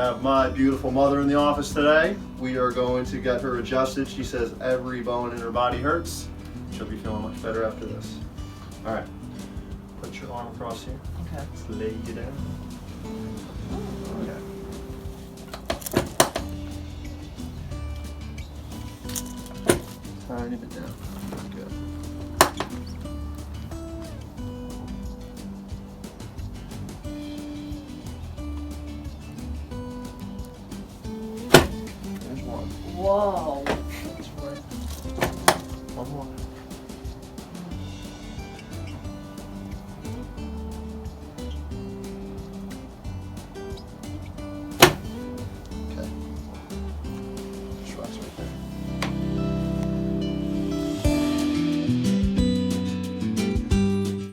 have my beautiful mother in the office today. We are going to get her adjusted. She says every bone in her body hurts. She'll be feeling much better after this. All right. Put your arm across here. Okay. Just lay you down. Okay.